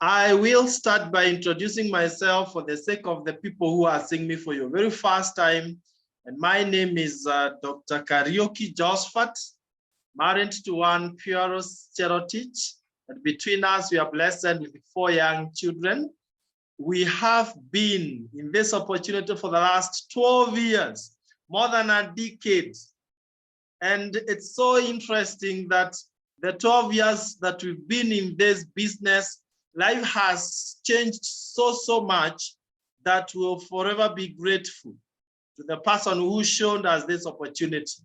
I will start by introducing myself for the sake of the people who are seeing me for your very first time. And my name is Dr. Kariuki Josphat, married to one Puros Cherotich. And between us, we are blessed with 4 young children. We have been in this opportunity for the last 12 years, more than a decade. And it's so interesting that the 12 years that we've been in this business, life has changed so much that we'll forever be grateful to the person who showed us this opportunity.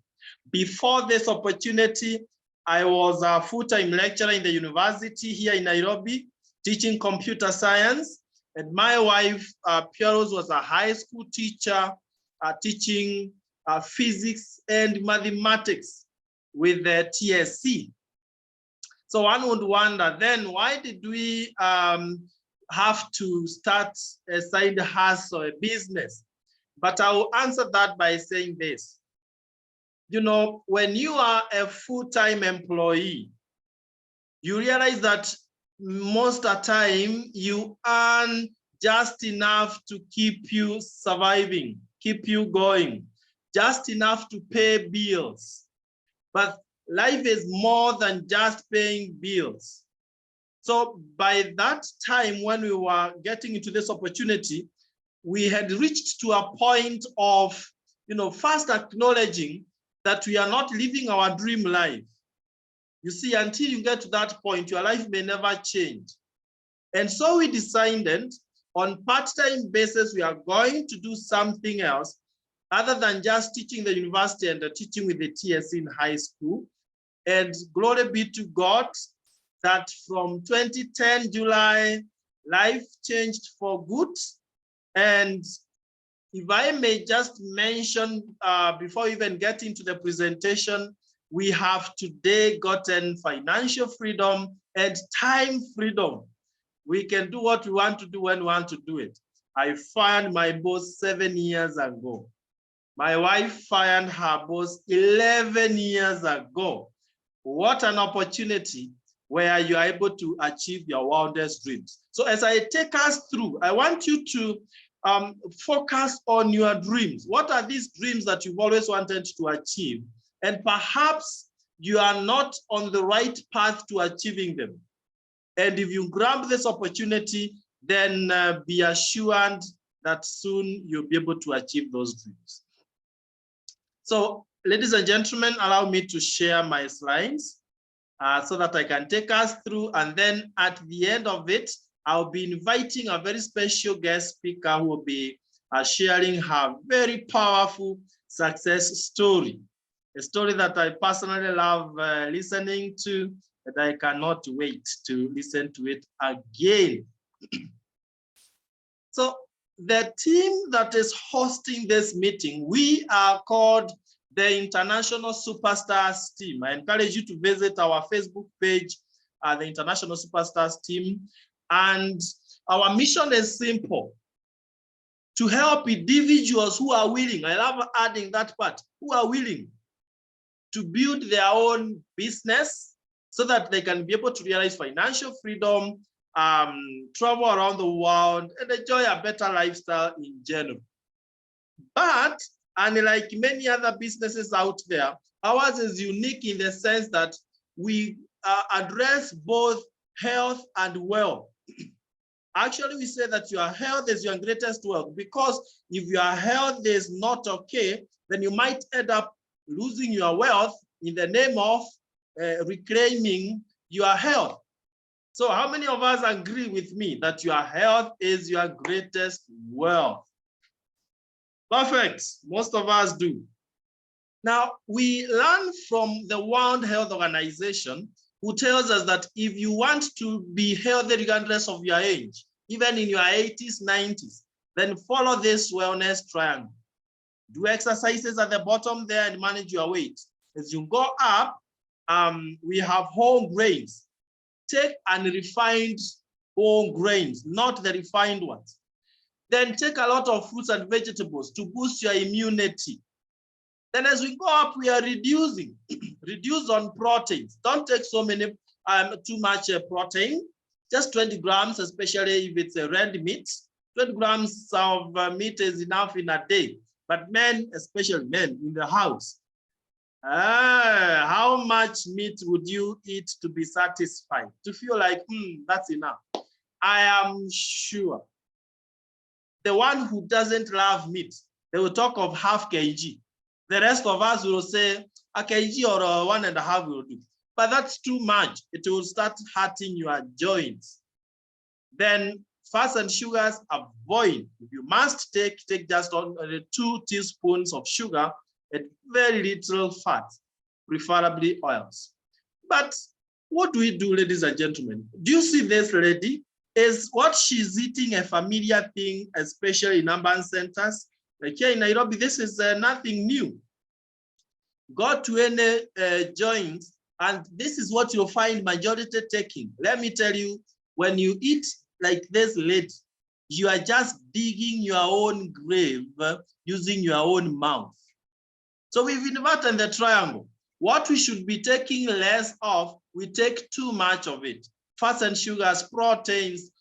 Before this opportunity, I was a full-time lecturer in the university here in Nairobi, teaching computer science. And my wife, Pieros, was a high school teacher, teaching physics and mathematics with the TSC. So one would wonder then, why did we have to start a side hustle, a business? But I will answer that by saying this. You know, when you are a full-time employee, you realize that most of the time you earn just enough to keep you surviving, keep you going, just enough to pay bills. But life is more than just paying bills. So by that time, when we were getting into this opportunity, we had reached to a point of, first acknowledging that we are not living our dream life. You see, until you get to that point, your life may never change. And so we decided on part-time basis, we are going to do something else other than just teaching the university and teaching with the TSC in high school. And glory be to God that from 2010 July, life changed for good. And if I may just mention, before we even get into the presentation, we have today gotten financial freedom and time freedom. We can do what we want to do when we want to do it. I fired my boss 7 years ago. My wife fired her boss 11 years ago. What an opportunity where you are able to achieve your wildest dreams. So as I take us through, I want you to focus on your dreams. What are these dreams that you've always wanted to achieve? And perhaps you are not on the right path to achieving them. And if you grab this opportunity, then be assured that soon you'll be able to achieve those dreams. So, ladies and gentlemen, allow me to share my slides so that I can take us through. And then at the end of it, I'll be inviting a very special guest speaker who will be sharing her very powerful success story. A story that I personally love listening to, and I cannot wait to listen to it again. So the team that is hosting this meeting, we are called the International Superstars team. I encourage you to visit our Facebook page, the International Superstars team. And our mission is simple: to help individuals who are willing, I love adding that part, who are willing to build their own business so that they can be able to realize financial freedom, travel around the world, and enjoy a better lifestyle in general. But unlike many other businesses out there, ours is unique in the sense that we address both health and wealth. Actually, we say that your health is your greatest wealth, because if your health is not okay, then you might end up losing your wealth in the name of reclaiming your health. So how many of us agree with me that your health is your greatest wealth? Perfect. Most of us do. Now, we learn from the World Health Organization, who tells us that if you want to be healthy regardless of your age, even in your 80s, 90s, then follow this wellness triangle. Do exercises at the bottom there and manage your weight. As you go up, we have whole grains. Take unrefined whole grains, not the refined ones. Then take a lot of fruits and vegetables to boost your immunity. Then as we go up, we are reducing. Reduce on proteins. Don't take so many, too much protein. just 20 grams, especially if it's a red meat. 20 grams of meat is enough in a day. But men, especially men in the house, how much meat would you eat to be satisfied? To feel like, that's enough. I am sure the one who doesn't love meat, they will talk of half kg. The rest of us will say a kg or 1.5 will do. But that's too much. It will start hurting your joints. Then fats and sugars, avoid. If you must take just 2 teaspoons of sugar and very little fat, preferably oils. But what do we do, ladies and gentlemen? Do you see this lady? Is what she's eating a familiar thing, especially in urban centers? Like here in Nairobi, this is nothing new. Go to any joint, and this is what you'll find majority taking. Let me tell you, when you eat like this lady, you are just digging your own grave using your own mouth. So we've inverted the triangle. What we should be taking less of, we take too much of it. Fats and sugars, proteins.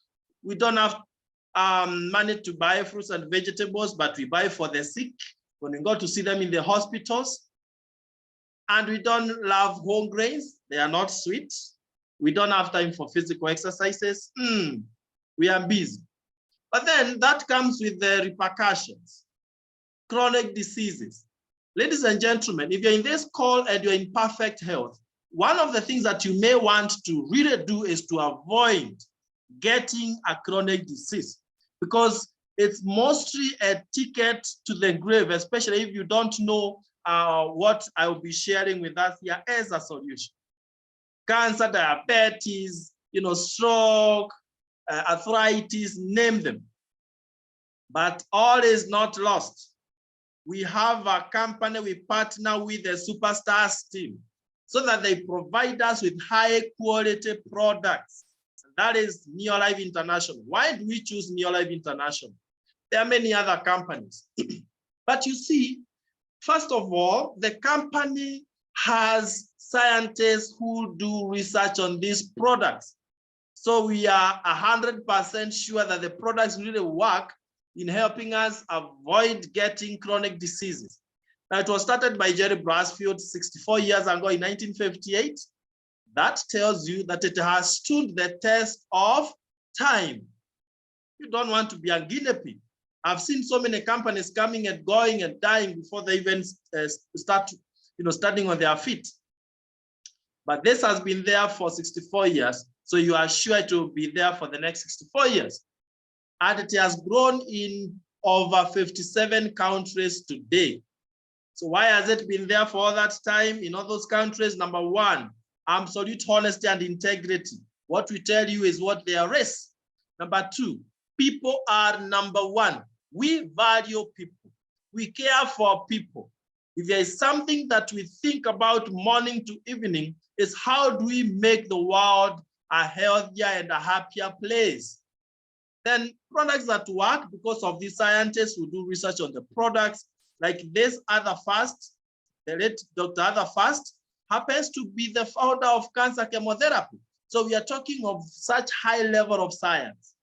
We don't have money to buy fruits and vegetables, but we buy for the sick when we go to see them in the hospitals. And we don't love whole grains. They are not sweet. We don't have time for physical exercises. We are busy. But then that comes with the repercussions. Chronic diseases. Ladies and gentlemen, if you're in this call and you're in perfect health, one of the things that you may want to really do is to avoid getting a chronic disease, because it's mostly a ticket to the grave, especially if you don't know what I will be sharing with us here as a solution. Cancer, diabetes, stroke, arthritis, name them. But all is not lost. We have a company, we partner with the Superstars team so that they provide us with high quality products. That is Neolife International. Why do we choose Neolife International? There are many other companies. But you see, first of all, the company has scientists who do research on these products. So we are 100% sure that the products really work in helping us avoid getting chronic diseases. Now, it was started by Jerry Brasfield 64 years ago in 1958. That tells you that it has stood the test of time. You don't want to be a guinea pig. I've seen so many companies coming and going and dying before they even start, standing on their feet. But this has been there for 64 years, so you are sure it will be there for the next 64 years. And it has grown in over 57 countries today. So why has it been there for all that time in all those countries? Number one, absolute honesty and integrity. What we tell you is what they are is. Number two, people are number one. We value people. We care for people. If there is something that we think about morning to evening, is how do we make the world a healthier and a happier place? Then products that work because of the scientists who do research on the products, like this Other Fast, the late Dr. Other Fast, happens to be the founder of cancer chemotherapy. So we are talking of such high level of science.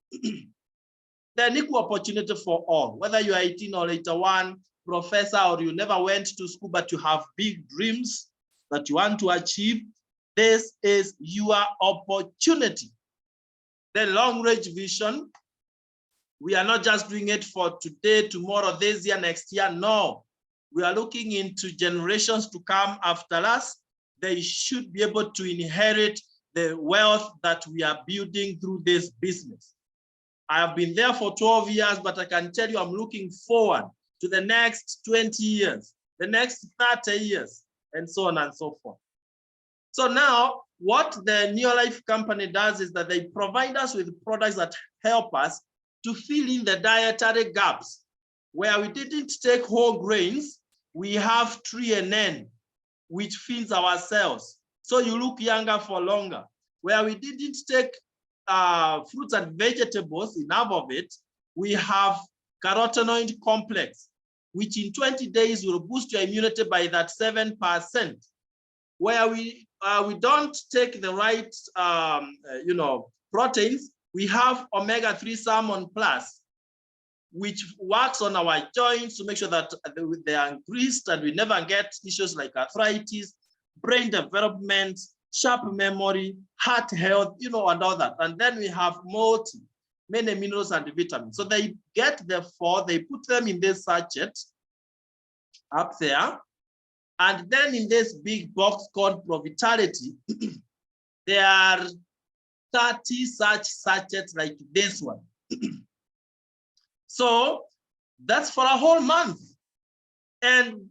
Then equal opportunity for all, whether you are 18 or 81, professor, or you never went to school, but you have big dreams that you want to achieve, this is your opportunity. The long-range vision, we are not just doing it for today, tomorrow, this year, next year. No, we are looking into generations to come after us. They should be able to inherit the wealth that we are building through this business. I have been there for 12 years, but I can tell you I'm looking forward to the next 20 years, the next 30 years, and so on and so forth. So now, what the Neolife company does is that they provide us with products that help us to fill in the dietary gaps. Where we didn't take whole grains, we have 3NN, which feeds our cells. So you look younger for longer. Where we didn't take fruits and vegetables, enough of it, we have carotenoid complex, which in 20 days will boost your immunity by that 7%. Where we don't take the right, proteins, we have omega-3 salmon plus, which works on our joints to make sure that they are greased and we never get issues like arthritis, brain development, sharp memory, heart health, and all that. And then we have many minerals and vitamins. So they get the 4, they put them in this sachet up there. And then in this big box called Provitality, there are 30 such sachets like this one. So that's for a whole month. And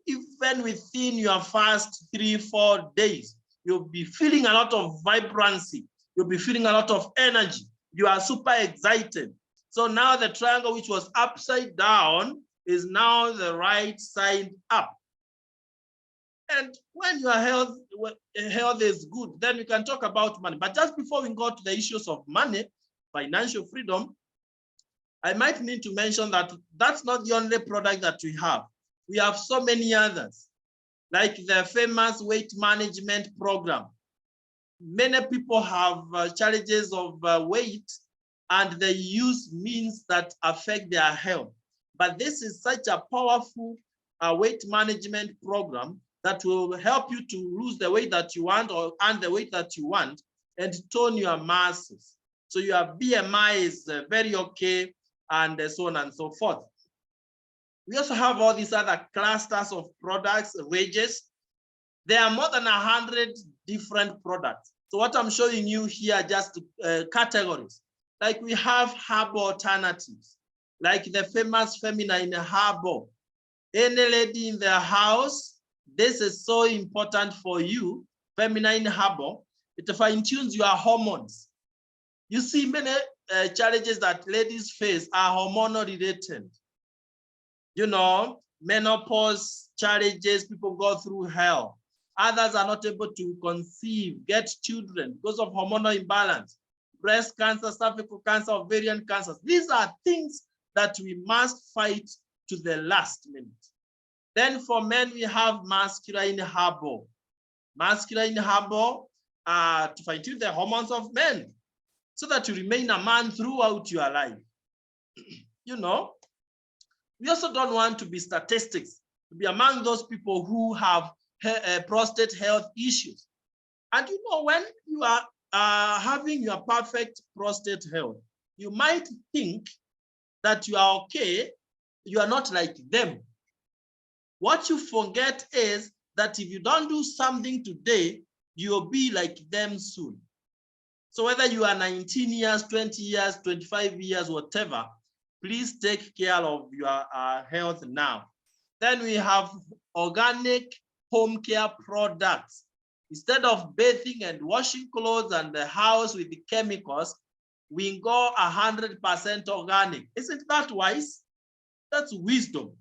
even within your first 3-4 days, you'll be feeling a lot of vibrancy. You'll be feeling a lot of energy. You are super excited. So now the triangle, which was upside down, is now the right side up. And when your health is good, then we can talk about money. But just before we go to the issues of money, financial freedom, I might need to mention that that's not the only product that we have. We have so many others, like the famous weight management program. Many people have challenges of weight, and they use means that affect their health. But this is such a powerful weight management program that will help you to lose the weight that you want and the weight that you want and tone your muscles. So your BMI is very okay, and so on and so forth. We also have all these other clusters of products, wages. There are more than 100 different products. So what I'm showing you here are just categories. Like we have herbal alternatives, like the famous feminine herbal. Any lady in the house, this is so important for you, feminine herbal. It fine-tunes your hormones. You see, many challenges that ladies face are hormonal related. Menopause challenges, people go through hell. Others are not able to conceive, get children because of hormonal imbalance. Breast cancer, cervical cancer, ovarian cancers. These are things that we must fight to the last minute. Then for men, we have masculine herbal. Masculine herbal to fine-tune the hormones of men so that you remain a man throughout your life. We also don't want to be statistics, to be among those people who have prostate health issues. And when you are having your perfect prostate health, you might think that you are okay, you are not like them. What you forget is that if you don't do something today, you'll be like them soon. So whether you are 19 years, 20 years, 25 years, whatever, please take care of your health now. Then we have organic home care products. Instead of bathing and washing clothes and the house with the chemicals, we go 100% organic. Isn't that wise? That's wisdom.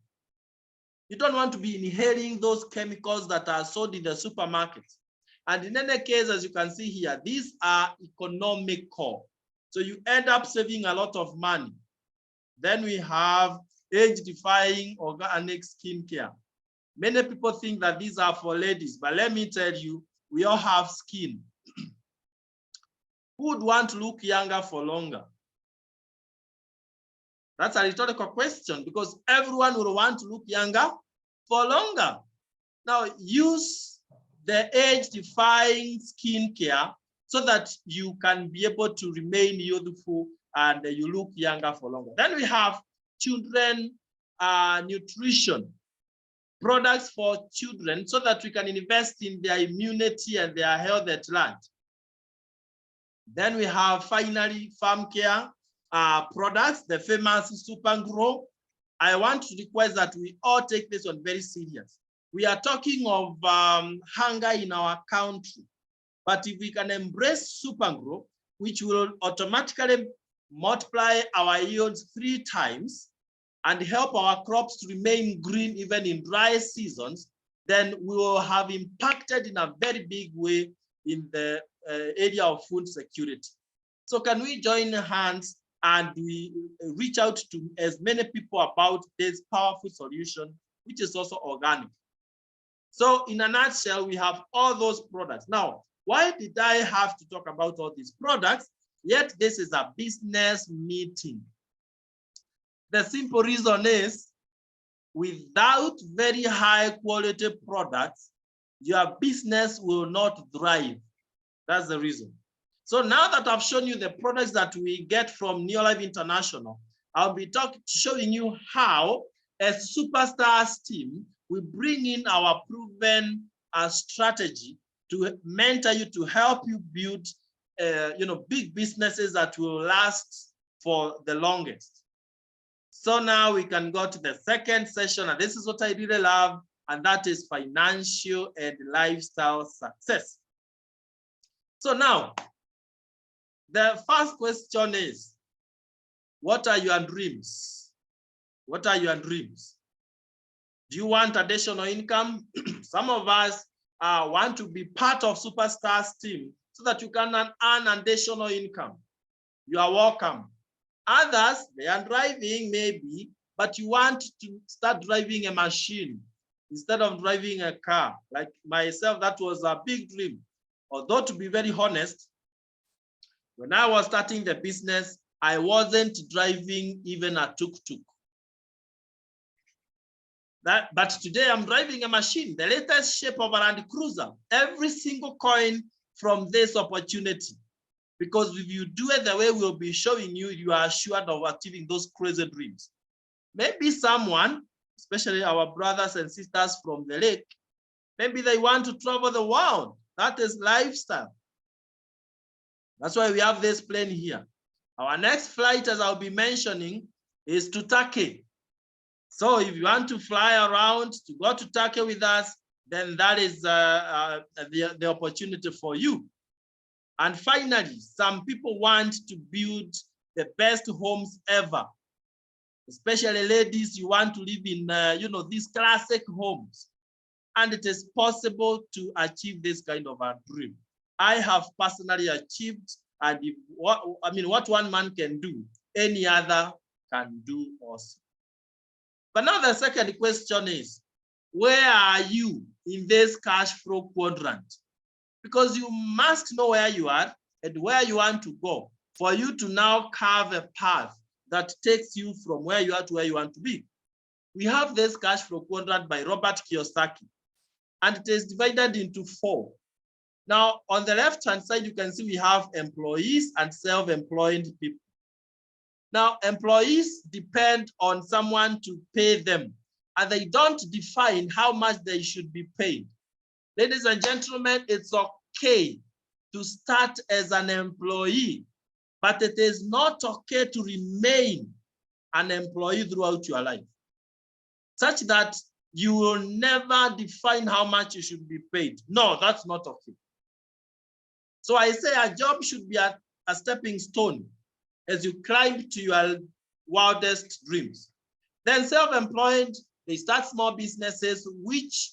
You don't want to be inhaling those chemicals that are sold in the supermarkets. And in any case, as you can see here, these are economical. So you end up saving a lot of money. Then we have age-defying organic skincare. Many people think that these are for ladies, but let me tell you, we all have skin. Who would want to look younger for longer? That's a rhetorical question because everyone will want to look younger for longer. Now use the age-defying skincare so that you can be able to remain youthful and you look younger for longer. Then we have children nutrition products for children so that we can invest in their immunity and their health at large. Then we have finally farm care products, the famous Super Grow. I want to request that we all take this one very serious. We are talking of hunger in our country, but if we can embrace Super Grow, which will automatically multiply our yields 3 times and help our crops to remain green even in dry seasons, then we will have impacted in a very big way in the area of food security. So can we join hands and we reach out to as many people about this powerful solution, which is also organic? So in a nutshell, we have all those products. Now, Why did I have to talk about all these products? Yet this is a business meeting. The simple reason is, without very high quality products, your business will not thrive. That's the reason. So now that I've shown you the products that we get from Neolife International, I'll be showing you how, as Superstars team, we bring in our proven strategy to mentor you, to help you build big businesses that will last for the longest. So now we can go to the second session, and this is what I really love, and that is financial and lifestyle success. So now, the first question is, what are your dreams? What are your dreams? Do you want additional income? Some of us want to be part of Superstars team so that you can earn additional income. You are welcome. Others, they are driving maybe, but you want to start driving a machine instead of driving a car. Like myself, that was a big dream. Although, to be very honest, when I was starting the business, I wasn't driving even a tuk-tuk. But today I'm driving a machine, the latest shape of a Land Cruiser, every single coin from this opportunity. Because if you do it the way we'll be showing you, you are assured of achieving those crazy dreams. Maybe someone, especially our brothers and sisters from the lake, maybe they want to travel the world. That is lifestyle. That's why we have this plane here. Our next flight, as I'll be mentioning, is to Turkey. So if you want to fly around to go to Turkey with us, then that is the opportunity for you. And finally, some people want to build the best homes ever. Especially ladies, you want to live in these classic homes. And it is possible to achieve this kind of a dream. I have personally achieved, and what one man can do, any other can do also. But now the second question is, where are you in this cash flow quadrant? Because you must know where you are and where you want to go for you to now carve a path that takes you from where you are to where you want to be. We have this cash flow quadrant by Robert Kiyosaki, and it is divided into 4. Now, on the left-hand side, you can see we have employees and self-employed people. Now, employees depend on someone to pay them, and they don't define how much they should be paid. Ladies and gentlemen, it's okay to start as an employee, but it is not okay to remain an employee throughout your life, such that you will never define how much you should be paid. No, that's not okay. So I say a job should be a stepping stone as you climb to your wildest dreams. Then self-employed, they start small businesses which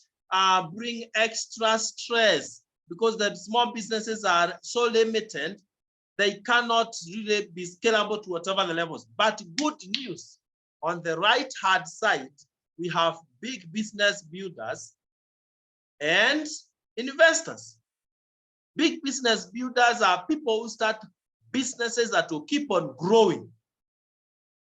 bring extra stress because the small businesses are so limited, they cannot really be scalable to whatever the levels. But good news, on the right-hand side, we have big business builders and investors. Big business builders are people who start businesses that will keep on growing.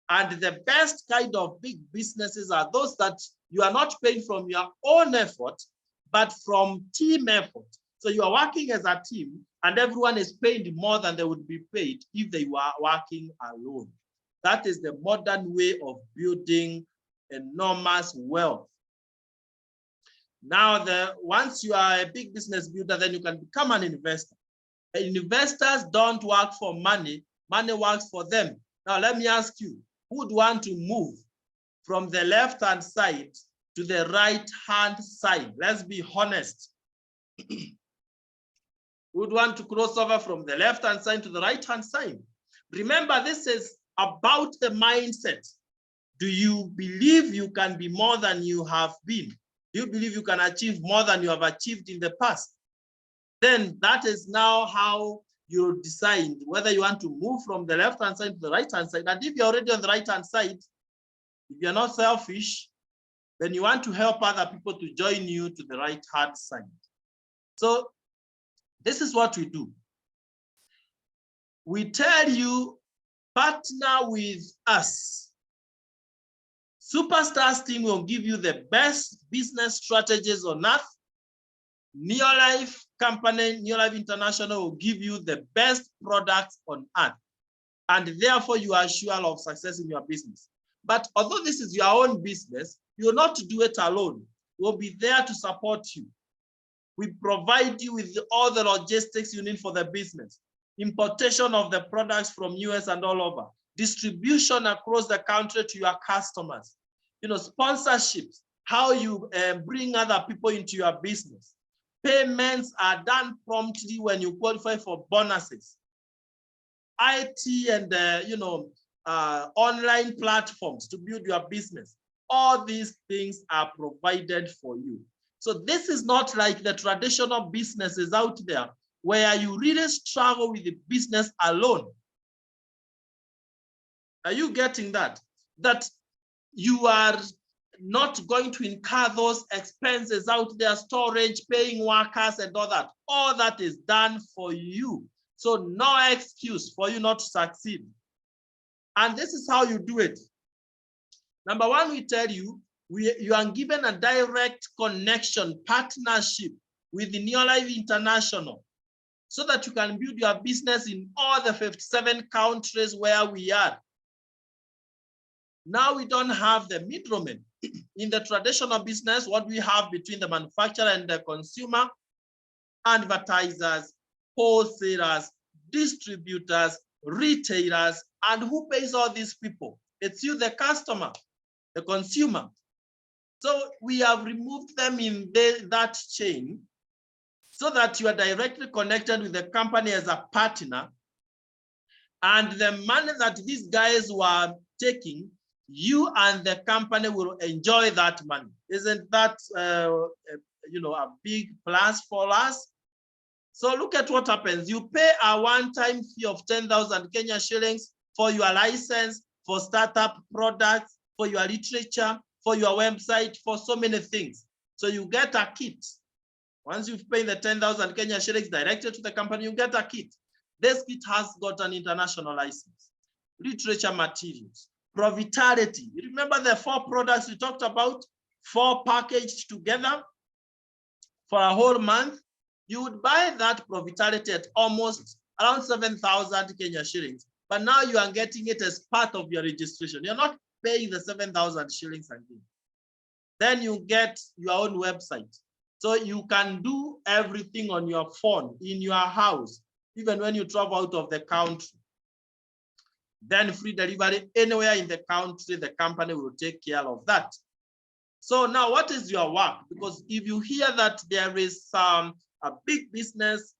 And the best kind of big businesses are those that you are not paying from your own effort, but from team effort. So you are working as a team and everyone is paid more than they would be paid if they were working alone. That is the modern way of building enormous wealth. Now, once you are a big business builder, then you can become an investor. Investors don't work for money, money works for them. Now, let me ask you, who would want to move from the left-hand side to the right-hand side? Let's be honest. Who would want to cross over from the left-hand side to the right-hand side? Remember, this is about the mindset. Do you believe you can be more than you have been? Do you believe you can achieve more than you have achieved in the past? Then that is now how you decide whether you want to move from the left-hand side to the right-hand side. And if you're already on the right-hand side, if you're not selfish, then you want to help other people to join you to the right-hand side. So This is what we do. We tell you, partner with us. Superstars team will give you the best business strategies on earth. Neolife company, Neolife International, will give you the best products on earth. And therefore, you are sure of success in your business. But although this is your own business, you will not do it alone. We'll be there to support you. We provide you with all the logistics you need for the business. Importation of the products from US and all over. Distribution across the country to your customers. Sponsorships, how you bring other people into your business. Payments are done promptly when you qualify for bonuses. IT and online platforms to build your business. All these things are provided for you. So this is not like the traditional businesses out there where you really struggle with the business alone. Are you getting that? That you are not going to incur those expenses out there, storage, paying workers and all that. All that is done for you. So no excuse for you not to succeed. And this is how you do it. Number one, we tell you, you are given a direct connection, partnership with the Neolife International so that you can build your business in all the 57 countries where we are. Now we don't have the middlemen. In the traditional business, what we have between the manufacturer and the consumer, advertisers, wholesalers, distributors, retailers, and who pays all these people? It's you, the customer, the consumer. So we have removed them in that chain so that you are directly connected with the company as a partner. And the money that these guys were taking, you and the company will enjoy that money. Isn't that a big plus for us? So look at what happens. You pay a one-time fee of 10,000 Kenya shillings for your license, for startup products, for your literature, for your website, for so many things. So you get a kit. Once you've paid the 10,000 Kenya shillings directly to the company, you get a kit. This kit has got an international license, literature materials, Provitality. You remember the 4 products we talked about, 4 packaged together for a whole month? You would buy that Provitality at almost around 7,000 Kenya shillings. But now you are getting it as part of your registration. You're not paying the 7,000 shillings again. Then you get your own website. So you can do everything on your phone, in your house, even when you travel out of the country. Then free delivery anywhere in the country, the company will take care of that. So now what is your work? Because if you hear that there is a big business,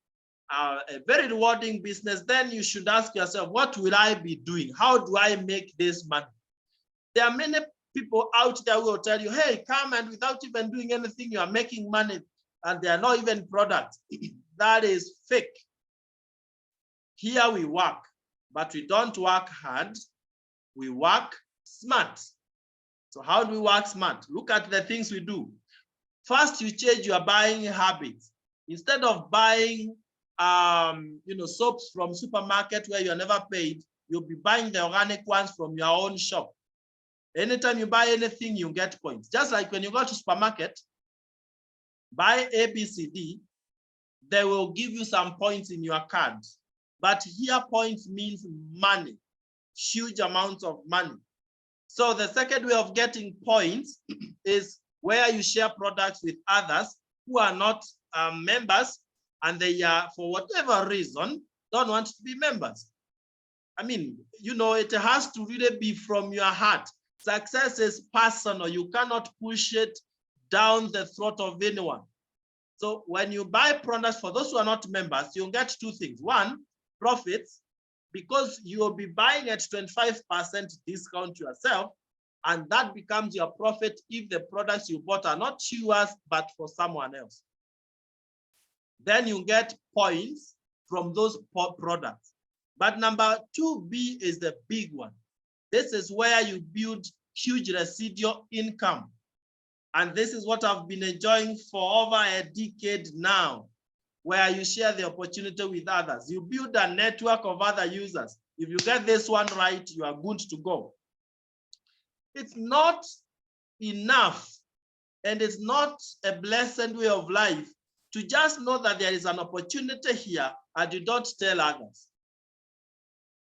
a very rewarding business, then you should ask yourself, what will I be doing? How do I make this money? There are many people out there who will tell you, hey, come, and without even doing anything, you are making money, and they are not even products. That is fake. Here we work, but we don't work hard. We work smart. So how do we work smart? Look at the things we do. First, you change your buying habits. Instead of buying soaps from supermarket where you're never paid, you'll be buying the organic ones from your own shop. Anytime you buy anything, you get points. Just like when you go to supermarket, buy ABCD, they will give you some points in your card. But here points means money, huge amounts of money. So the second way of getting points is where you share products with others who are not members, and they are, for whatever reason, don't want to be members. I mean, it has to really be from your heart. Success is personal. You cannot push it down the throat of anyone. So when you buy products for those who are not members, you'll get 2 things. 1, profits, because you will be buying at 25% discount yourself, and that becomes your profit if the products you bought are not yours, but for someone else. Then you get points from those products. But number 2B is the big one. This is where you build huge residual income. And this is what I've been enjoying for over a decade now. where you share the opportunity with others. You build a network of other users. If you get this one right, you are good to go. It's not enough, and it's not a blessed way of life to just know that there is an opportunity here and you don't tell others.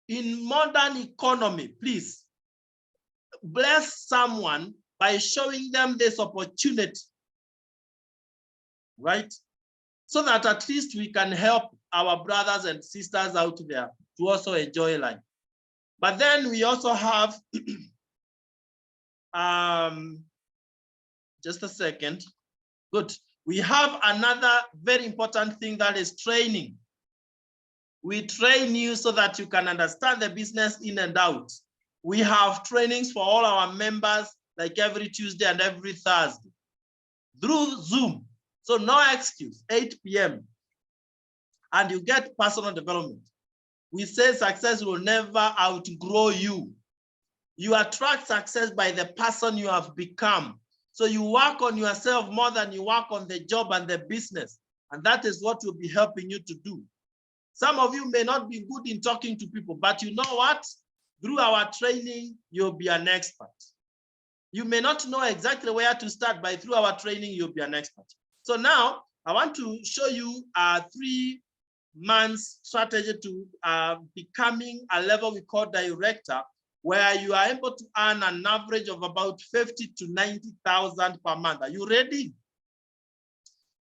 In modern economy, please bless someone by showing them this opportunity, right? So that at least we can help our brothers and sisters out there to also enjoy life. But then we also have, just a second, good. We have another very important thing, that is training. We train you so that you can understand the business in and out. We have trainings for all our members, like every Tuesday and every Thursday through Zoom. So no excuse, 8 p.m. And you get personal development. We say success will never outgrow you. You attract success by the person you have become. So you work on yourself more than you work on the job and the business. And that is what will be helping you to do. Some of you may not be good in talking to people, but you know what? Through our training, you'll be an expert. You may not know exactly where to start, but through our training, you'll be an expert. So now I want to show you a 3 months strategy to becoming a level we call director, where you are able to earn an average of about 50 to 90,000 per month. Are you ready?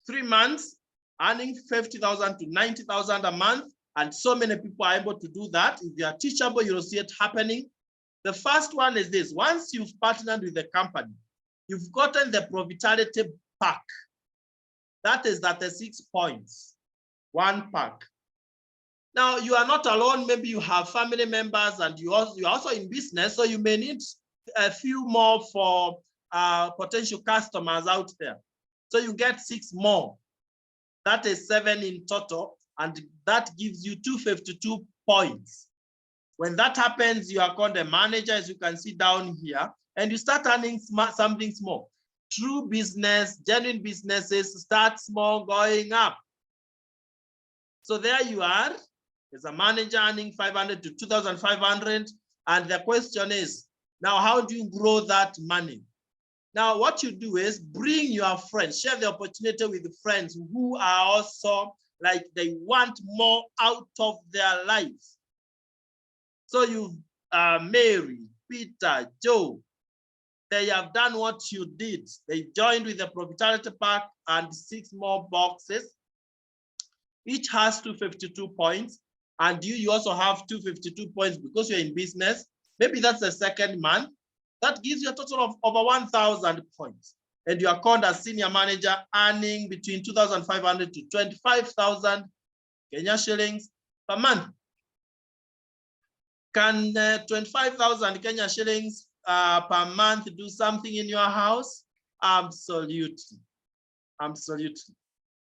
3 months, earning 50,000 to 90,000 a month. And so many people are able to do that. If you are teachable, you'll see it happening. The first one is this: once you've partnered with the company, you've gotten the profitability pack. That is 36 points, 1 pack. Now, you are not alone. Maybe you have family members and you're also in business, so you may need a few more for potential customers out there. So you get 6 more. That is 7 in total, and that gives you 252 points. When that happens, you are called a manager, as you can see down here, and you start earning something small. True business, genuine businesses start small, going up. So there you are, as a manager earning 500 to 2,500. And the question is, now how do you grow that money? Now what you do is bring your friends, share the opportunity with friends who are also like they want more out of their lives. So you've Mary, Peter, Joe, they have done what you did. They joined with the profitability pack and 6 more boxes. Each has 252 points. And you also have 252 points because you're in business. Maybe that's the second month. That gives you a total of over 1,000 points. And you are called a senior manager, earning between 2,500 to 25,000 Kenya shillings per month. Can 25,000 Kenya shillings per month do something in your house? Absolutely. Absolutely.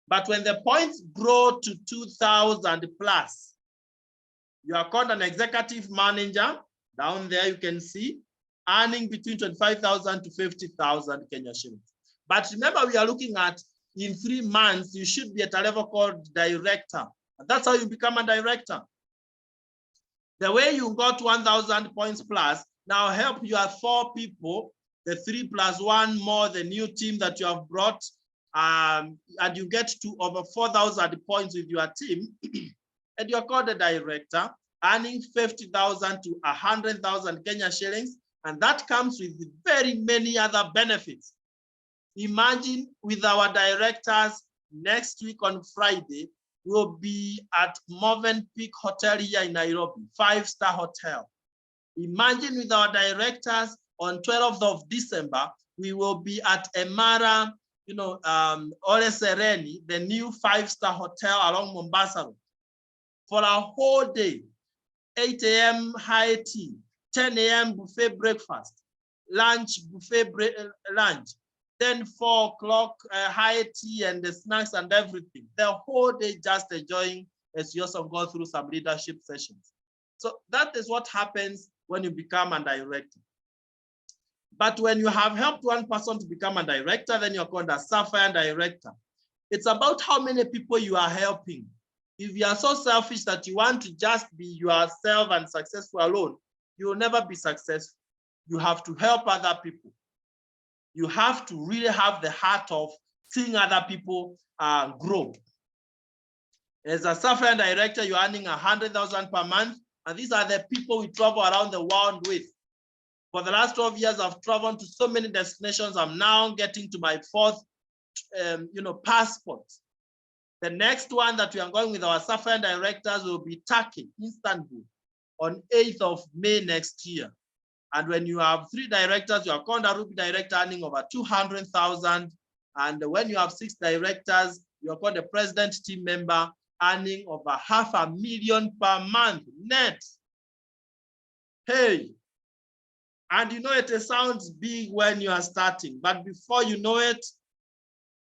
But when the points grow to 2,000 plus, you are called an executive manager. Down there, you can see, earning between 25,000 to 50,000 Kenya shillings. But remember, we are looking at in 3 months, you should be at a level called director. And that's how you become a director. The way you got 1,000 points plus, now help your 4 people, the 3 plus 1 more, the new team that you have brought, and you get to over 4,000 points with your team, and you're called a director, earning 50,000 to 100,000 Kenya shillings, and that comes with very many other benefits. Imagine with our directors, next week on Friday, we'll be at Movenpick Hotel here in Nairobi, 5-star hotel. Imagine with our directors on 12th of December, we will be at Emara, Ole Sereni, the new 5-star hotel along Mombasa Road, for a whole day. 8 a.m. high tea, 10 a.m. buffet breakfast, lunch buffet lunch, then 4 o'clock high tea and the snacks and everything. The whole day just enjoying, as you also go through some leadership sessions. So that is what happens when you become a director. But when you have helped one person to become a director, then you're called a sapphire director. It's about how many people you are helping. If you are so selfish that you want to just be yourself and successful alone, you will never be successful. You have to help other people. You have to really have the heart of seeing other people grow. As a software director, you're earning 100,000 per month, and these are the people we travel around the world with. For the last 12 years, I've traveled to so many destinations. I'm now getting to my fourth, passport. The next one that we are going with our software directors will be Turkey, Istanbul, on 8th of May next year. And when you have 3 directors, you are called a Ruby director earning over 200,000. And when you have 6 directors, you are called a president team member earning over 500,000 per month net. Hey, and you know it sounds big when you are starting, but before you know it,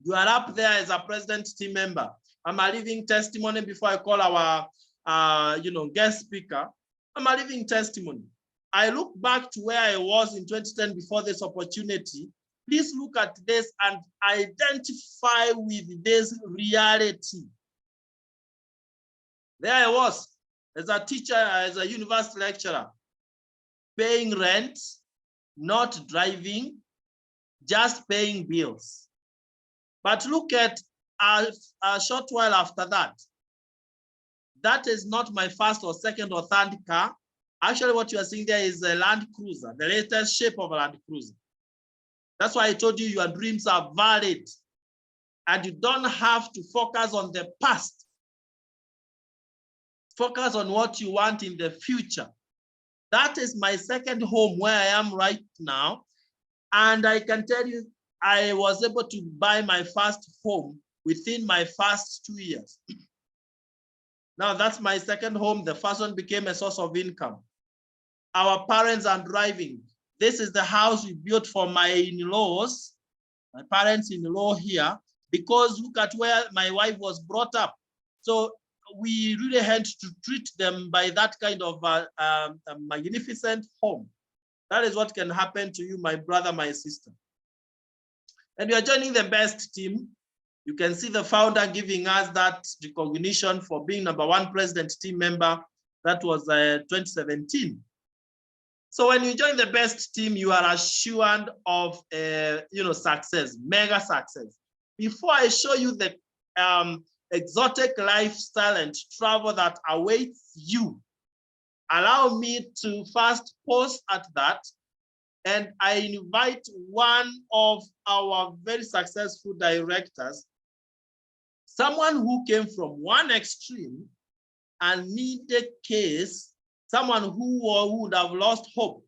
you are up there as a president team member. I'm a living testimony before I call our guest speaker. I'm a living testimony. I look back to where I was in 2010 before this opportunity. Please look at this and identify with this reality. There I was as a teacher, as a university lecturer, paying rent, not driving, just paying bills. But look at a short while after that. That is not my first or second or third car. Actually, what you are seeing there is a Land Cruiser, the latest shape of a Land Cruiser. That's why I told you your dreams are valid and you don't have to focus on the past. Focus on what you want in the future. That is my second home where I am right now. And I can tell you, I was able to buy my first home within my first 2 years. Now that's my second home. The first one became a source of income. Our parents are driving. This is the house we built for my in-laws, my parents-in-law here, because look at where my wife was brought up. So we really had to treat them by that kind of a magnificent home. That is what can happen to you, my brother, my sister. And you are joining the best team. You can see the founder giving us that recognition for being #1 president team member. That was 2017. So when you join the best team, you are assured of success, mega success. Before I show you the exotic lifestyle and travel that awaits you, allow me to first pause at that. And I invite one of our very successful directors, someone who came from one extreme and needed case, someone who would have lost hope.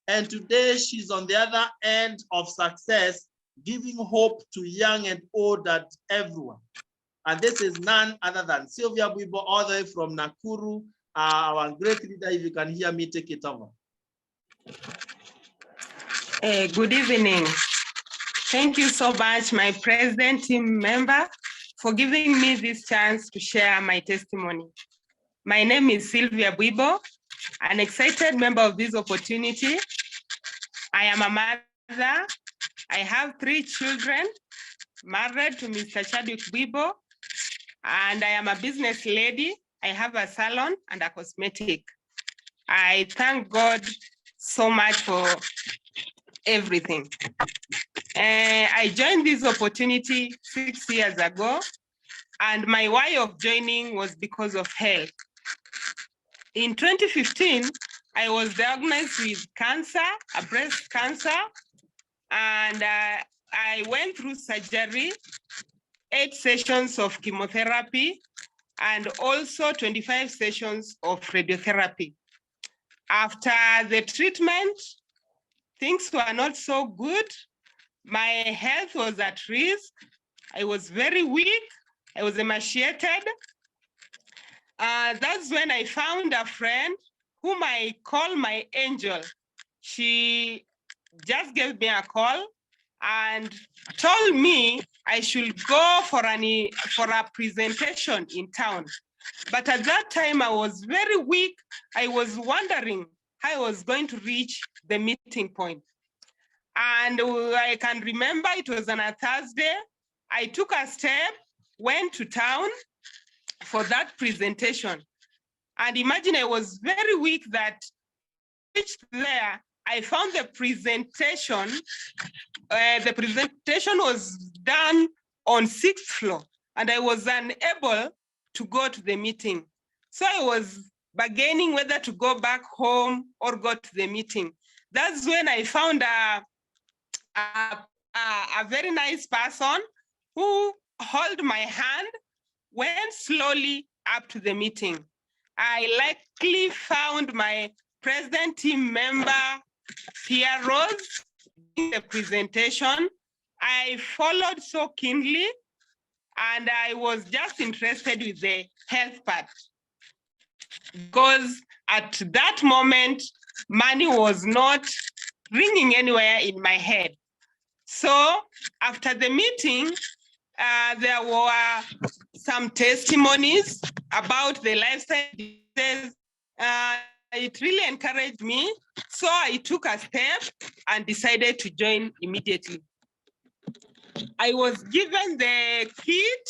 And today she's on the other end of success, giving hope to young and old and everyone. And this is none other than Sylvia Bwibo, all the way from Nakuru, our great leader. If you can hear me, take it over. Good evening. Thank you so much, my president team member, for giving me this chance to share my testimony. My name is Sylvia Bwibo, an excited member of this opportunity. I am a mother. I have 3 children, married to Mr. Chadwick Bwibo, and I am a business lady. I have a salon and a cosmetic. I thank God so much for everything. I joined this opportunity 6 years ago, and my why of joining was because of health. In 2015, I was diagnosed with cancer, a breast cancer, and I went through surgery, 8 sessions of chemotherapy, and also 25 sessions of radiotherapy. After the treatment, things were not so good. My health was at risk. I was very weak. I was emaciated. That's when I found a friend whom I call my angel. She just gave me a call and told me I should go for a presentation in town. But at that time, I was very weak. I was wondering how I was going to reach the meeting point. And I can remember it was on a Thursday. I took a step went to town for that presentation. And imagine I was very weak that reached there. I found the presentation was done on 6th floor and I was unable to go to the meeting. So I was bargaining whether to go back home or go to the meeting. That's when I found a very nice person who held my hand, went slowly up to the meeting. I likely found my president team member, Pierre Rose, in the presentation. I followed so keenly, and I was just interested with the health part. Because at that moment, money was not ringing anywhere in my head. So after the meeting, there were some testimonies about the lifestyle diseases. It really encouraged me. So I took a step and decided to join immediately. I was given the kit,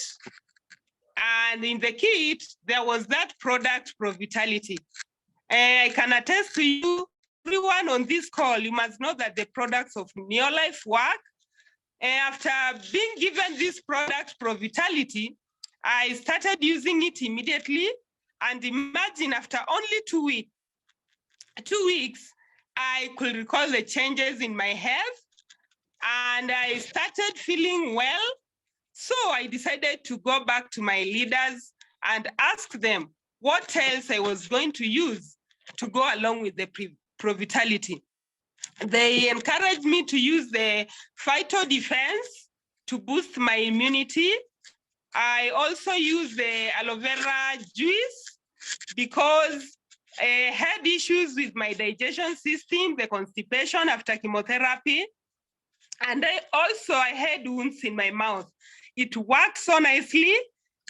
and in the kit, there was that product, Pro-Vitality. I can attest to you, everyone on this call, you must know that the products of Neolife work. After being given this product, Pro-Vitality, I started using it immediately. And imagine after only 2 weeks, I could recall the changes in my health and I started feeling well. So I decided to go back to my leaders and ask them what else I was going to use to go along with the Pro-Vitality. They encouraged me to use the Phyto Defense to boost my immunity. I also use the aloe vera juice because I had issues with my digestion system, the constipation after chemotherapy. And I had wounds in my mouth. It worked so nicely.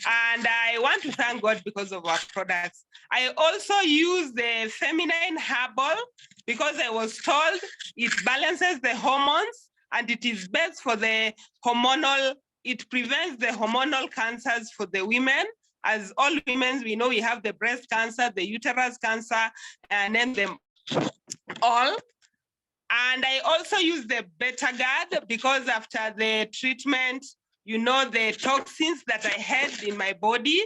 And I want to thank God because of our products. I also use the feminine herbal because I was told it balances the hormones and it is best for the hormonal, it prevents the hormonal cancers for the women. As all women, we know we have the breast cancer, the uterus cancer, and then them all. And I also use the Betagard because after the treatment, you know, the toxins that I had in my body.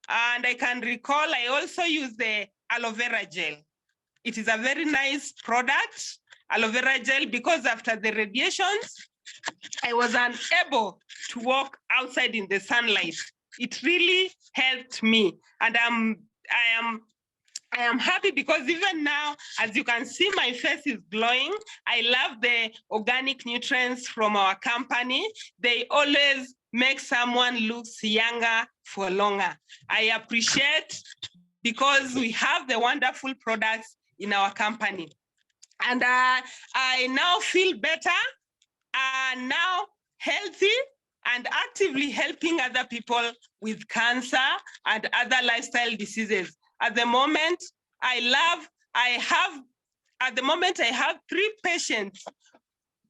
And I can recall, I also use the aloe vera gel. It is a very nice product, aloe vera gel, because after the radiations, I was unable to walk outside in the sunlight. It really helped me. And I am happy because even now, as you can see, my face is glowing. I love the organic nutrients from our company. They always make someone look younger for longer. I appreciate because we have the wonderful products in our company. And I now feel better and now healthy and actively helping other people with cancer and other lifestyle diseases. At the moment, I have 3 patients.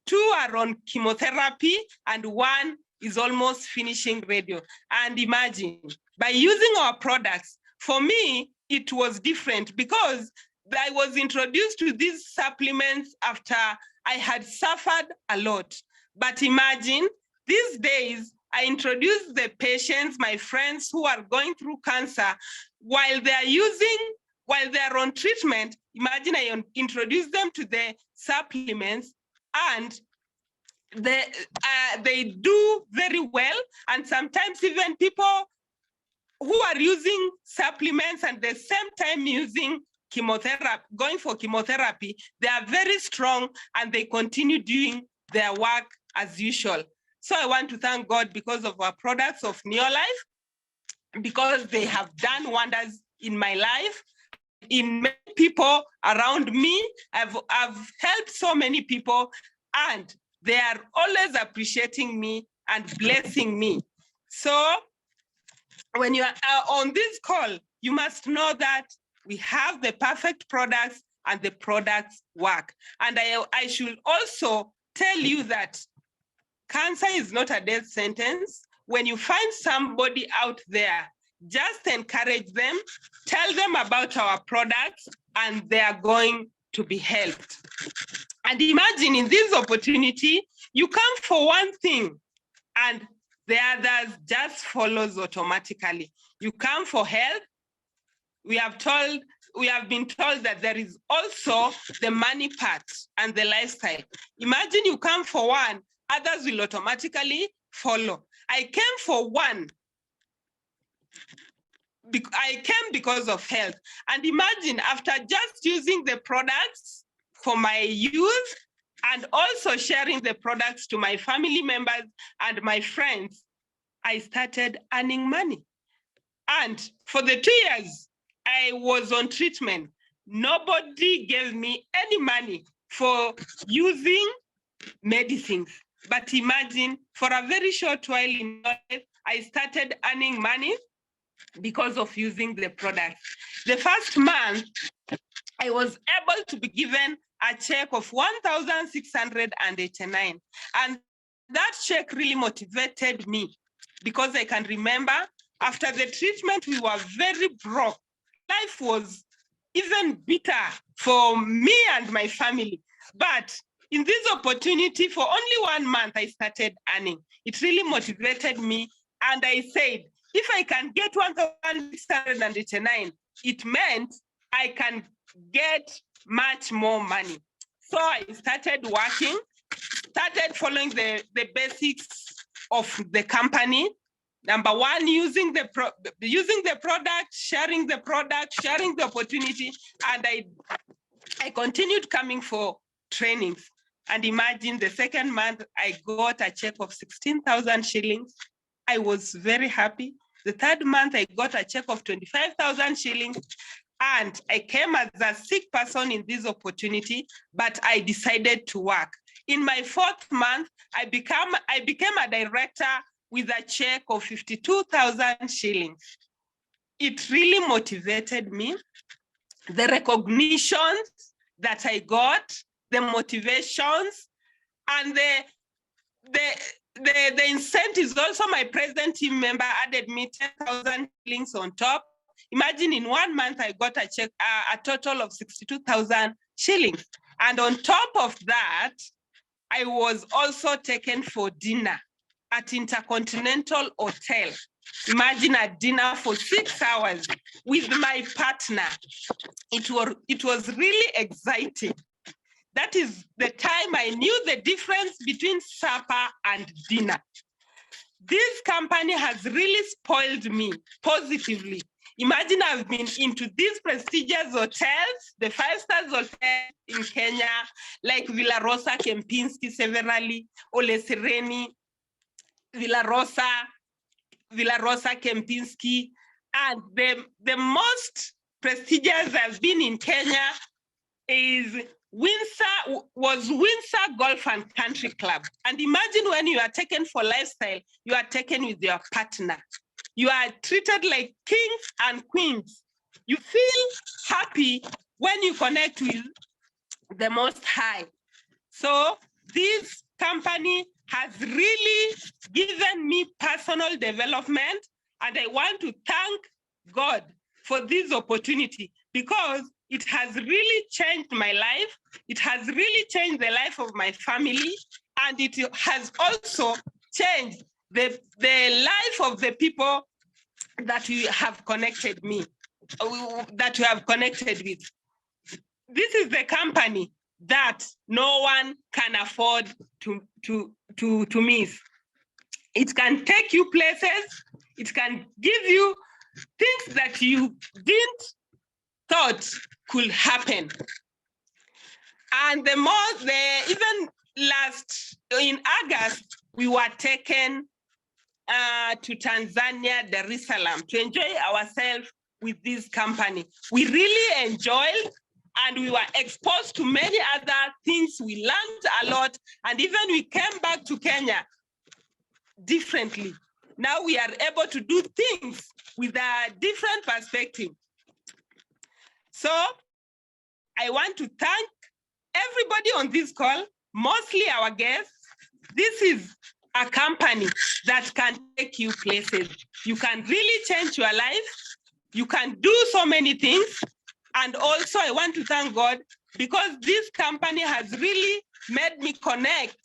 2 are on chemotherapy and 1 is almost finishing radio. And imagine, by using our products, for me, it was different because I was introduced to these supplements after I had suffered a lot. But imagine, these days, I introduce the patients, my friends who are going through cancer, while they're on treatment. Imagine I introduce them to the supplements and they do very well. And sometimes even people who are using supplements and the same time using chemotherapy, going for chemotherapy, they are very strong and they continue doing their work as usual. So I want to thank God because of our products of Neolife, because they have done wonders in my life, in many people around me. I've helped so many people and they are always appreciating me and blessing me. So when you are on this call, you must know that we have the perfect products and the products work. And I should also tell you that cancer is not a death sentence. when you find somebody out there, just encourage them, tell them about our products, and they are going to be helped. And imagine in this opportunity, you come for one thing and the others just follows automatically. You come for help. We have been told that there is also the money part and the lifestyle. Imagine you come for one, others will automatically follow. I came for one. I came because of health. And imagine after just using the products for my use and also sharing the products to my family members and my friends, I started earning money. And for the 2 years I was on treatment, nobody gave me any money for using medicines. But imagine, for a very short while in my life, I started earning money because of using the product. The first month, I was able to be given a check of 1,689. And that check really motivated me because I can remember after the treatment, we were very broke. Life was even bitter for me and my family. But in this opportunity, for only 1 month, I started earning. It really motivated me. And I said, if I can get 1,689, it meant I can get much more money. So I started working, started following the basics of the company. Number one, using the product, sharing the opportunity, and I continued coming for trainings. And imagine the second month, I got a check of 16,000 shillings. I was very happy. The third month, I got a check of 25,000 shillings. And I came as a sick person in this opportunity, but I decided to work. In my fourth month, I became a director with a check of 52,000 shillings. It really motivated me. The recognitions that I got, the motivations, and the incentives. Also, my president team member added me 10,000 shillings on top. Imagine in 1 month, I got a check, a total of 62,000 shillings. And on top of that, I was also taken for dinner at Intercontinental Hotel. Imagine a dinner for 6 hours with my partner. It was really exciting. That is the time I knew the difference between supper and dinner. This company has really spoiled me positively. Imagine I've been into these prestigious hotels, the 5-star hotel in Kenya, like Villa Rosa, Kempinski, severally, Ole Sereni, Villa Rosa, Kempinski, and the most prestigious I've been in Kenya is Windsor Golf and Country Club. And imagine when you are taken for lifestyle, you are taken with your partner. You are treated like kings and queens. You feel happy when you connect with the Most High. So this company has really given me personal development, and I want to thank God for this opportunity because it has really changed my life. It has really changed the life of my family, and it has also changed the life of the people that you have connected with. This is the company that no one can afford to miss. It can take you places. It can give you things that you didn't thought could happen. And even last, in August, we were taken to Tanzania, Dar es Salaam, to enjoy ourselves with this company. We really enjoyed, and we were exposed to many other things. We learned a lot, and even we came back to Kenya differently. Now we are able to do things with a different perspective. So I want to thank everybody on this call, mostly our guests. This is a company that can take you places. You can really change your life. You can do so many things. And also I want to thank God because this company has really made me connect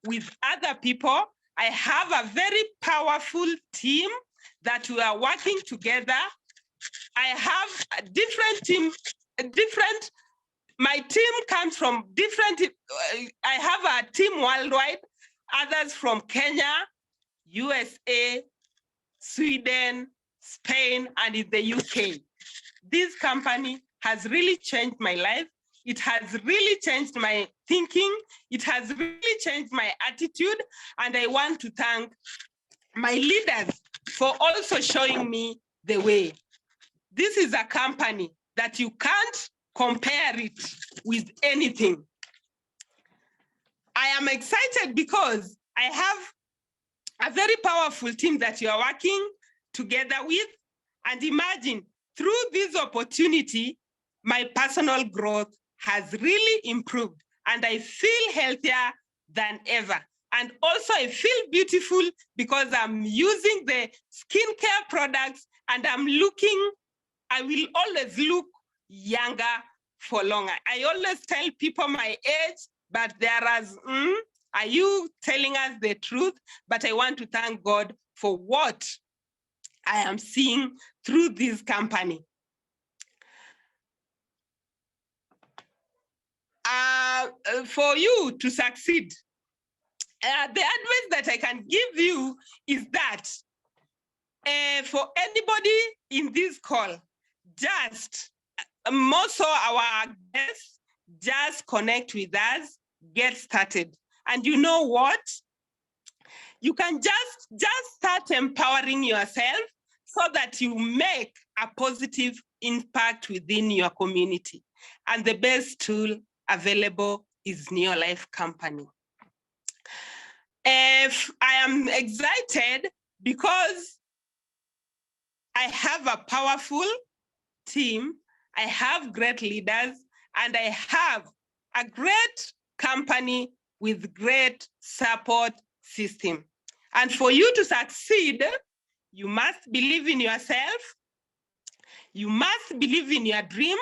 with other people. I have a very powerful team that we are working together. I have a different team, my team comes from different, I have a team worldwide, others from Kenya, USA, Sweden, Spain, and in the UK. This company has really changed my life. It has really changed my thinking. It has really changed my attitude. And I want to thank my leaders for also showing me the way. This is a company that you can't compare it with anything. I am excited because I have a very powerful team that you are working together with. And imagine, through this opportunity, my personal growth has really improved and I feel healthier than ever. And also I feel beautiful because I'm using the skincare products and I will always look younger for longer. I always tell people my age, but are you telling us the truth? But I want to thank God for what I am seeing through this company. For you to succeed, the advice that I can give you is that for anybody in this call, just more so our guests, just connect with us, get started. And you know what? You can just start empowering yourself so that you make a positive impact within your community. And the best tool available is Neolife Company. If I am excited because I have a powerful team, I have great leaders, and I have a great company with great support system. And for you to succeed, you must believe in yourself, you must believe in your dream,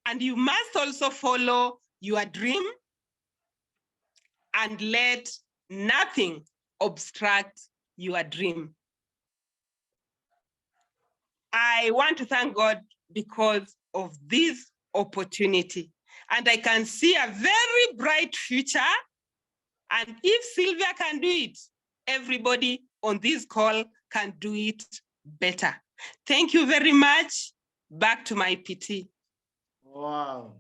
and you must also follow your dream and let nothing obstruct your dream. I want to thank God because of this opportunity. And I can see a very bright future. And if Sylvia can do it, everybody on this call can do it better. Thank you very much. Back to my PT. Wow.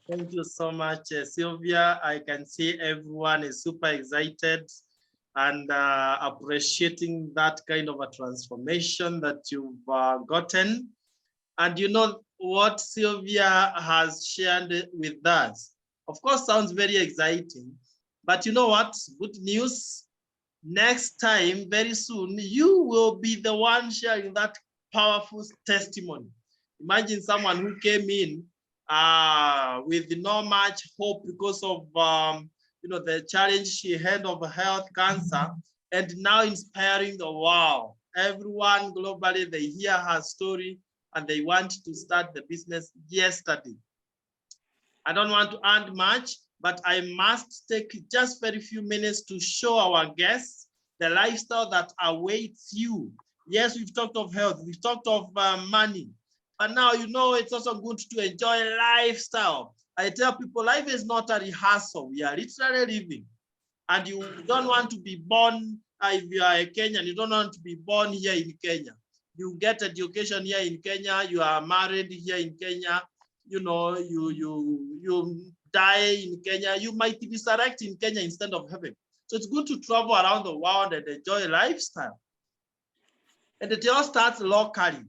Thank you so much, Sylvia. I can see everyone is super excited and appreciating that kind of a transformation that you've gotten. And you know what Sylvia has shared with us, of course, sounds very exciting. But you know what? Good news. Next time, very soon, you will be the one sharing that powerful testimony. Imagine someone who came in with no much hope because of the challenge she had of health cancer, and now inspiring the world. Everyone globally, they hear her story and they want to start the business yesterday. I don't want to add much, but I must take just very few minutes to show our guests the lifestyle that awaits you. Yes, we've talked of health, we've talked of money, but now you know it's also good to enjoy lifestyle. I tell people life is not a rehearsal, we are literally living. And you don't want to be born, if you are a Kenyan, you don't want to be born here in Kenya. You get education here in Kenya, you are married here in Kenya, you know, you die in Kenya, you might resurrect in Kenya instead of heaven. So it's good to travel around the world and enjoy lifestyle. And it all starts locally.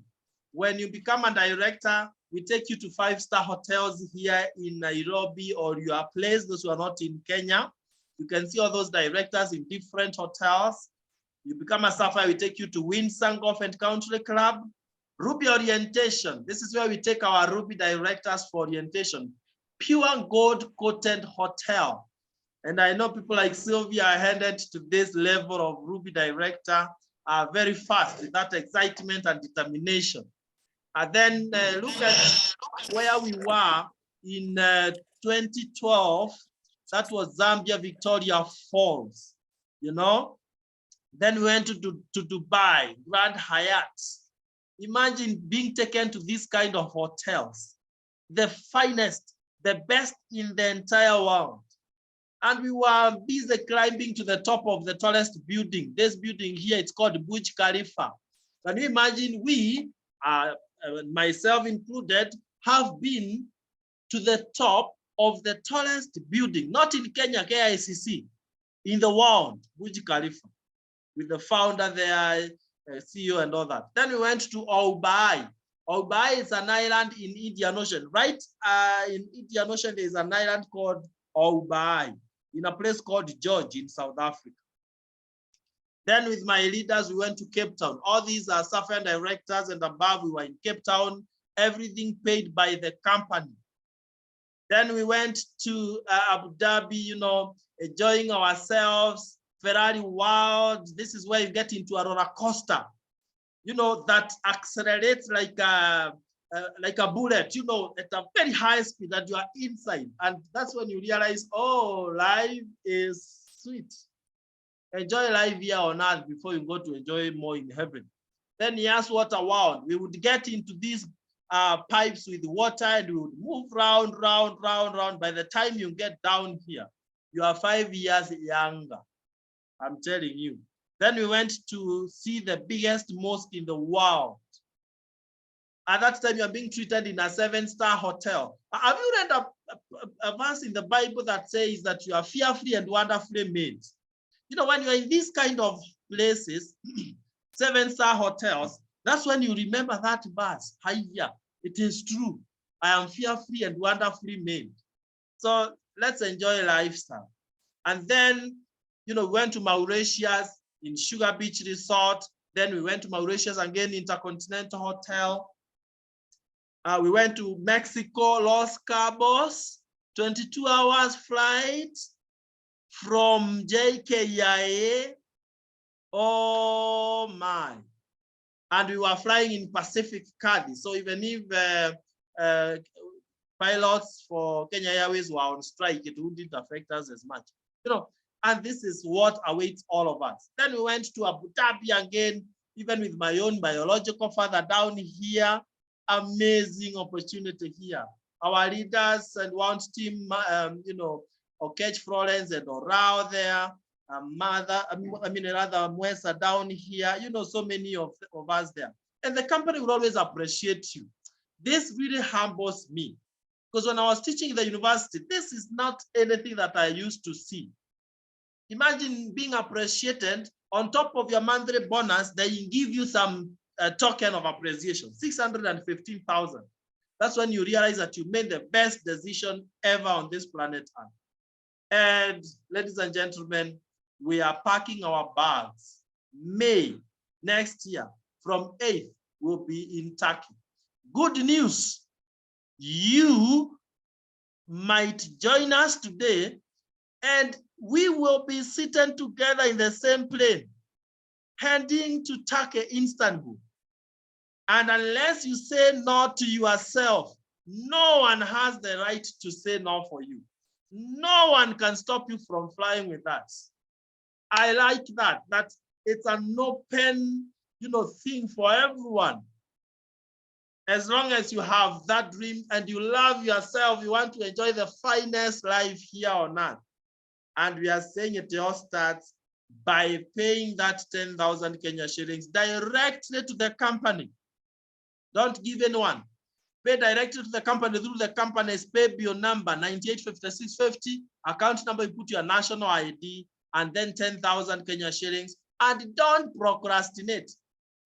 When you become a director, we take you to 5-star hotels here in Nairobi or your place, those who are not in Kenya. You can see all those directors in different hotels. You become a sapphire, we take you to Windsor Golf and Country Club. Ruby orientation. This is where we take our Ruby directors for orientation. Pure gold coated hotel. And I know people like Sylvia are headed to this level of Ruby director very fast with that excitement and determination. And then look at where we were in 2012. That was Zambia, Victoria Falls, you know. Then we went to Dubai, Grand Hyatt. Imagine being taken to this kind of hotels, the finest, the best in the entire world. And we were busy climbing to the top of the tallest building. This building here, it's called Burj Khalifa. Can you imagine we, myself included, have been to the top of the tallest building, not in Kenya, KICC, in the world, Burj Khalifa, with the founder there, CEO and all that. Then we went to Dubai. Dubai is an island in Indian Ocean. Right in Indian Ocean, there is an island called Dubai, in a place called George in South Africa. Then with my leaders, we went to Cape Town. All these are SAFEN directors and above. We were in Cape Town, everything paid by the company. Then we went to Abu Dhabi, you know, enjoying ourselves, Ferrari World. This is where you get into a roller coaster, you know, that accelerates like a bullet, you know, at a very high speed that you are inside. And that's when you realize, oh, life is sweet. Enjoy life here on earth before you go to enjoy more in heaven. Then yes, water world. We would get into these pipes with water and we would move round. By the time you get down here, you are 5 years younger. I'm telling you. Then we went to see the biggest mosque in the world. At that time, you are being treated in a 7-star hotel. Have you read a verse in the Bible that says that you are fearfully and wonderfully made? You know, when you're in these kind of places, 7-star hotels, that's when you remember that verse. Hiya, it is true. I am fearfully and wonderfully made. So let's enjoy lifestyle. And then, you know, we went to Mauritius in Sugar Beach Resort. Then we went to Mauritius again, Intercontinental Hotel. We went to Mexico, Los Cabos, 22 hours flight from JKIA. Oh my. And we were flying in Pacific Cardi. So even if pilots for Kenya Airways were on strike, it wouldn't affect us as much. You know, and this is what awaits all of us. Then we went to Abu Dhabi again, even with my own biological father down here. Amazing opportunity here. Our leaders and one team, you know, Okech Florence and Orao there, rather Mwesa down here, you know, so many of us there. And the company will always appreciate you. This really humbles me because when I was teaching in the university, this is not anything that I used to see. Imagine being appreciated on top of your monthly bonus, they give you some token of appreciation, 615,000. That's when you realize that you made the best decision ever on this planet Earth. And ladies and gentlemen, we are packing our bags. May next year, from 8th, we'll be in Turkey. Good news, you might join us today and we will be sitting together in the same plane, heading to Turkey, Istanbul. And unless you say no to yourself, no one has the right to say no for you. No one can stop you from flying with us. I like that it's an open, you know, thing for everyone. As long as you have that dream and you love yourself, you want to enjoy the finest life here on earth. And we are saying it all starts by paying that 10,000 Kenya shillings directly to the company. Don't give anyone. Pay directly to the company through the company's pay bill number 985650, account number, you put your national ID, and then 10,000 Kenya shillings. And don't procrastinate.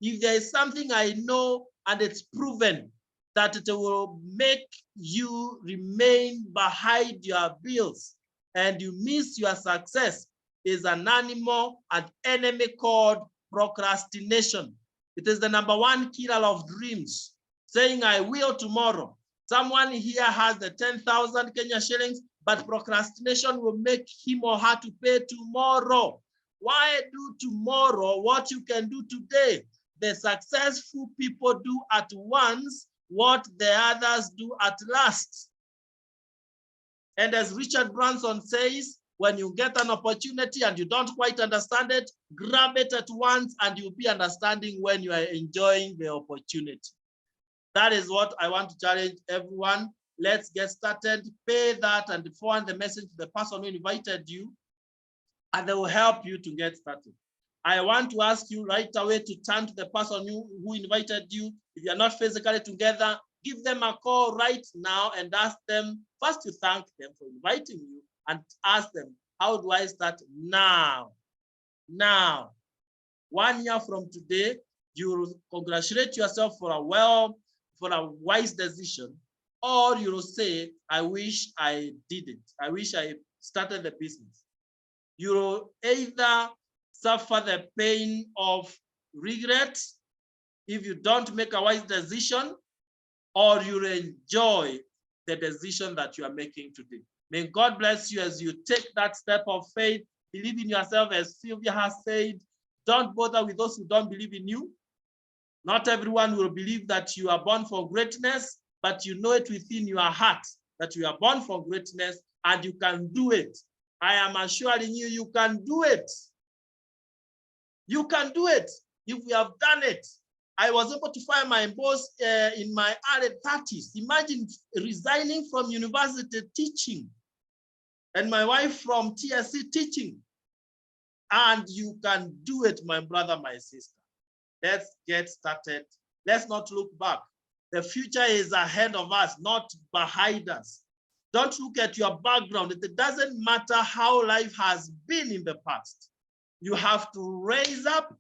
If there is something I know and it's proven that it will make you remain behind your bills and you miss your success, is an animal and enemy called procrastination. It is the #1 killer of dreams. Saying I will tomorrow. Someone here has the 10,000 Kenya shillings. but procrastination will make him or her to pay tomorrow. Why do tomorrow what you can do today? The successful people do at once what the others do at last. And as Richard Branson says, when you get an opportunity and you don't quite understand it, grab it at once and you'll be understanding when you are enjoying the opportunity. That is what I want to challenge everyone. Let's get started. Pay that and forward the message to the person who invited you, and they will help you to get started. I want to ask you right away to turn to the person who invited you. If you're not physically together, give them a call right now and ask them, first to thank them for inviting you and ask them, how do I start now? Now, 1 year from today, you will congratulate yourself for a wise decision, or you will say, I wish I did it. I wish I started the business. You will either suffer the pain of regret if you don't make a wise decision, or you'll enjoy the decision that you are making today. May God bless you as you take that step of faith. Believe in yourself, as Sylvia has said. Don't bother with those who don't believe in you. Not everyone will believe that you are born for greatness, but you know it within your heart that you are born for greatness and you can do it. I am assuring you, you can do it. You can do it if we have done it. I was able to find my boss in my early 30s. Imagine resigning from university teaching and my wife from TSC teaching. And you can do it, my brother, my sister. Let's get started. Let's not look back. The future is ahead of us, not behind us. Don't look at your background. It doesn't matter how life has been in the past. You have to raise up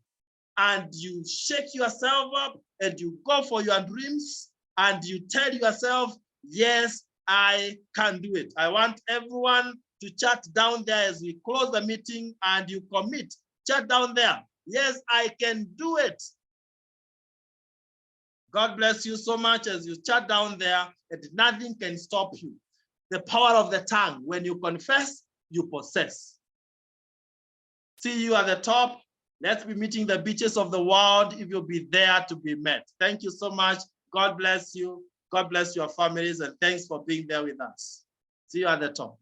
and you shake yourself up and you go for your dreams and you tell yourself, yes, I can do it. I want everyone to chat down there as we close the meeting and you commit. Chat down there. Yes, I can do it. God bless you so much as you chat down there, and nothing can stop you. The power of the tongue. When you confess, you possess. See you at the top. Let's be meeting the beaches of the world if you'll be there to be met. Thank you so much. God bless you. God bless your families, and thanks for being there with us. See you at the top.